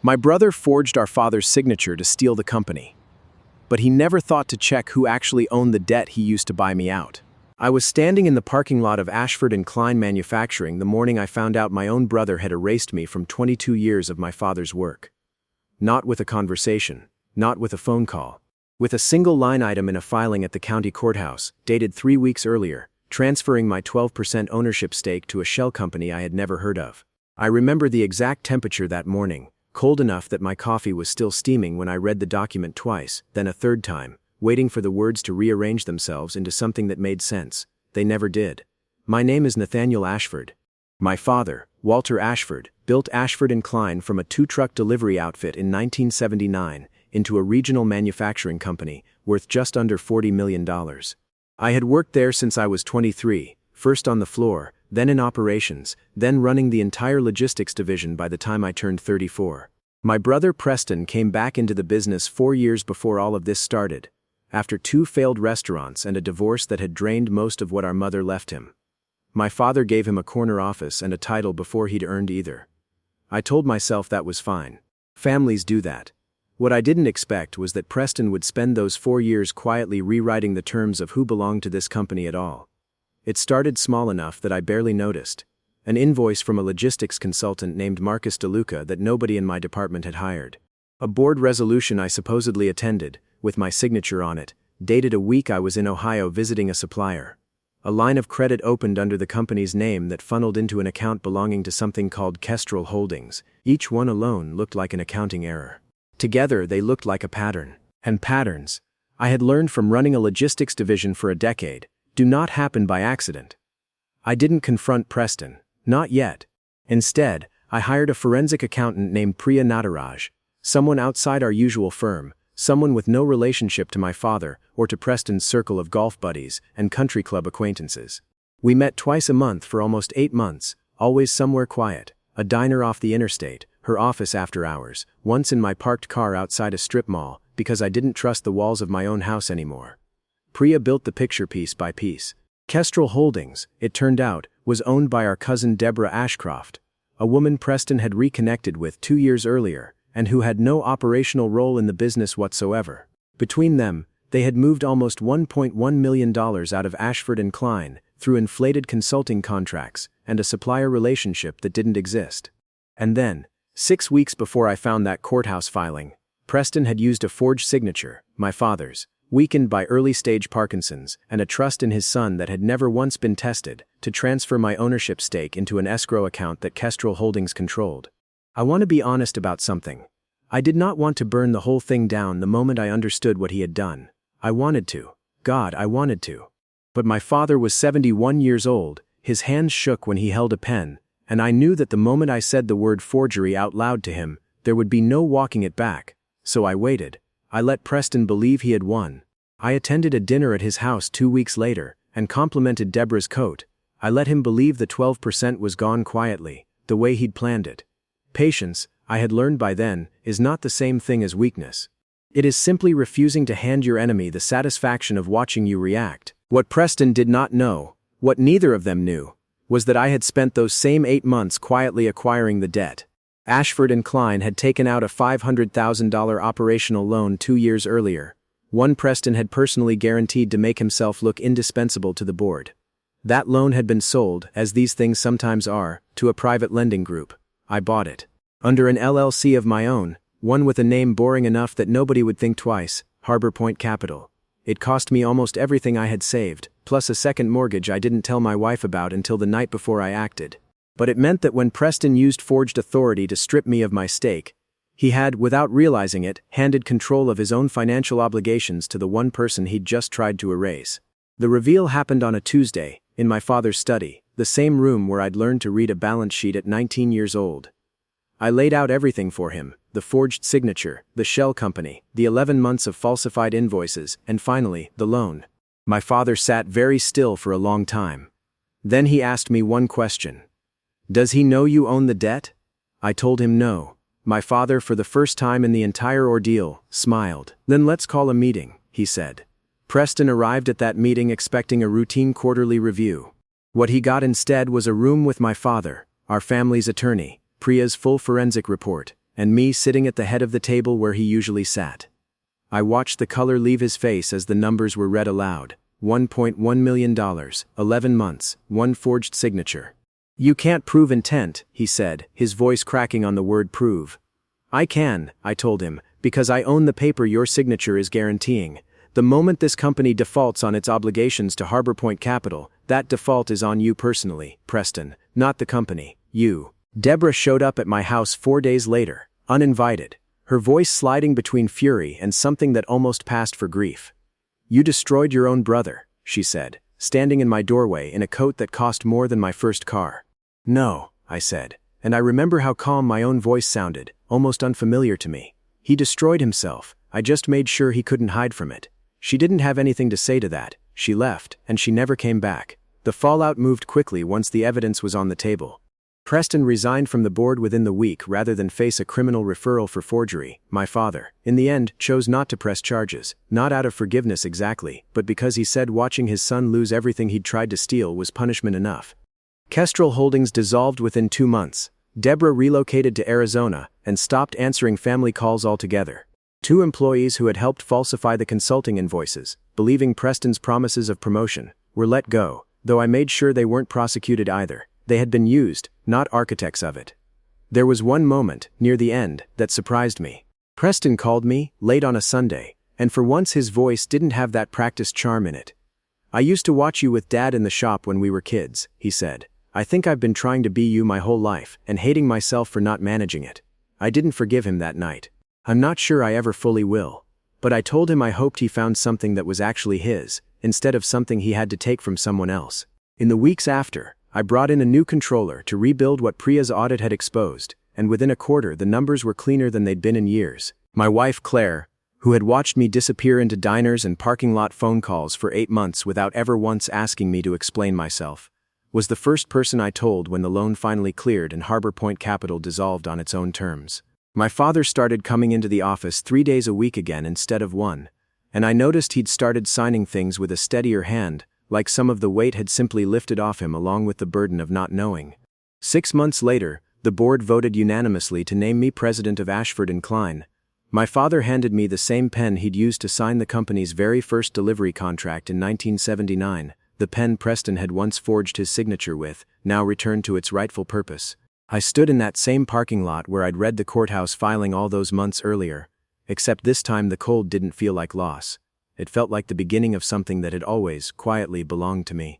My brother forged our father's signature to steal the company. But he never thought to check who actually owned the debt he used to buy me out. I was standing in the parking lot of Ashford & Klein Manufacturing the morning I found out my own brother had erased me from 22 years of my father's work. Not with a conversation, not with a phone call. With a single line item in a filing at the county courthouse, dated 3 weeks earlier, transferring my 12% ownership stake to a shell company I had never heard of. I remember the exact temperature that morning, cold enough that my coffee was still steaming when I read the document twice, then a third time, waiting for the words to rearrange themselves into something that made sense. They never did. My name is Nathaniel Ashford. My father, Walter Ashford, built Ashford & Klein from a 2-truck delivery outfit in 1979 into a regional manufacturing company worth just under $40 million. I had worked there since I was 23, first on the floor, then in operations, then running the entire logistics division by the time I turned 34. My brother Preston came back into the business 4 years before all of this started, after 2 failed restaurants and a divorce that had drained most of what our mother left him. My father gave him a corner office and a title before he'd earned either. I told myself that was fine. Families do that. What I didn't expect was that Preston would spend those 4 years quietly rewriting the terms of who belonged to this company at all. It started small enough that I barely noticed. An invoice from a logistics consultant named Marcus DeLuca that nobody in my department had hired. A board resolution I supposedly attended, with my signature on it, dated a week I was in Ohio visiting a supplier. A line of credit opened under the company's name that funneled into an account belonging to something called Kestrel Holdings. Each one alone looked like an accounting error. Together they looked like a pattern. And patterns, I had learned from running a logistics division for a decade, do not happen by accident. I didn't confront Preston, not yet. Instead, I hired a forensic accountant named Priya Nataraj, someone outside our usual firm, someone with no relationship to my father or to Preston's circle of golf buddies and country club acquaintances. We met twice a month for almost 8 months, always somewhere quiet, a diner off the interstate, her office after hours, once in my parked car outside a strip mall, because I didn't trust the walls of my own house anymore. Priya built the picture piece by piece. Kestrel Holdings, it turned out, was owned by our cousin Deborah Ashcroft, a woman Preston had reconnected with 2 years earlier, and who had no operational role in the business whatsoever. Between them, they had moved almost $1.1 million out of Ashford & Klein through inflated consulting contracts and a supplier relationship that didn't exist. And then, 6 weeks before I found that courthouse filing, Preston had used a forged signature, my father's, weakened by early-stage Parkinson's and a trust in his son that had never once been tested, to transfer my ownership stake into an escrow account that Kestrel Holdings controlled. I want to be honest about something. I did not want to burn the whole thing down the moment I understood what he had done. I wanted to. God, I wanted to. But my father was 71 years old, his hands shook when he held a pen, and I knew that the moment I said the word forgery out loud to him, there would be no walking it back. So I waited. I let Preston believe he had won. I attended a dinner at his house 2 weeks later, and complimented Deborah's coat. I let him believe the 12% was gone quietly, the way he'd planned it. Patience, I had learned by then, is not the same thing as weakness. It is simply refusing to hand your enemy the satisfaction of watching you react. What Preston did not know, what neither of them knew, was that I had spent those same 8 months quietly acquiring the debt. Ashford & Klein had taken out a $500,000 operational loan 2 years earlier, one Preston had personally guaranteed to make himself look indispensable to the board. That loan had been sold, as these things sometimes are, to a private lending group. I bought it. Under an LLC of my own, one with a name boring enough that nobody would think twice, Harbor Point Capital. It cost me almost everything I had saved, plus a second mortgage I didn't tell my wife about until the night before I acted. But it meant that when Preston used forged authority to strip me of my stake, he had, without realizing it, handed control of his own financial obligations to the one person he'd just tried to erase. The reveal happened on a Tuesday, in my father's study, the same room where I'd learned to read a balance sheet at 19 years old. I laid out everything for him, the forged signature, the shell company, the 11 months of falsified invoices, and finally, the loan. My father sat very still for a long time. Then he asked me one question. "Does he know you own the debt?" I told him no. My father, for the first time in the entire ordeal, smiled. "Then let's call a meeting," he said. Preston arrived at that meeting expecting a routine quarterly review. What he got instead was a room with my father, our family's attorney, Priya's full forensic report, and me sitting at the head of the table where he usually sat. I watched the color leave his face as the numbers were read aloud. $1.1 million, 11 months, one forged signature. "You can't prove intent," he said, his voice cracking on the word prove. "I can," I told him, "because I own the paper your signature is guaranteeing. The moment this company defaults on its obligations to Harbor Point Capital, that default is on you personally, Preston, not the company, you." Deborah showed up at my house 4 days later, uninvited, her voice sliding between fury and something that almost passed for grief. "You destroyed your own brother," she said, standing in my doorway in a coat that cost more than my first car. "No," I said, and I remember how calm my own voice sounded, almost unfamiliar to me. "He destroyed himself, I just made sure he couldn't hide from it." She didn't have anything to say to that. She left, and she never came back. The fallout moved quickly once the evidence was on the table. Preston resigned from the board within the week rather than face a criminal referral for forgery. My father, in the end, chose not to press charges, not out of forgiveness exactly, but because he said watching his son lose everything he'd tried to steal was punishment enough. Kestrel Holdings dissolved within 2 months. Deborah relocated to Arizona and stopped answering family calls altogether. 2 employees who had helped falsify the consulting invoices, believing Preston's promises of promotion, were let go, though I made sure they weren't prosecuted either. They had been used, not architects of it. There was one moment, near the end, that surprised me. Preston called me, late on a Sunday, and for once his voice didn't have that practiced charm in it. "I used to watch you with Dad in the shop when we were kids," he said. "I think I've been trying to be you my whole life, and hating myself for not managing it." I didn't forgive him that night. I'm not sure I ever fully will. But I told him I hoped he found something that was actually his, instead of something he had to take from someone else. In the weeks after, I brought in a new controller to rebuild what Priya's audit had exposed, and within a quarter the numbers were cleaner than they'd been in years. My wife Claire, who had watched me disappear into diners and parking lot phone calls for 8 months without ever once asking me to explain myself, was the first person I told when the loan finally cleared and Harbor Point Capital dissolved on its own terms. My father started coming into the office 3 days a week again instead of 1, and I noticed he'd started signing things with a steadier hand, like some of the weight had simply lifted off him along with the burden of not knowing. 6 months later, the board voted unanimously to name me president of Ashford & Klein. My father handed me the same pen he'd used to sign the company's very first delivery contract in 1979, the pen Preston had once forged his signature with, now returned to its rightful purpose. I stood in that same parking lot where I'd read the courthouse filing all those months earlier, except this time the cold didn't feel like loss. It felt like the beginning of something that had always, quietly belonged to me.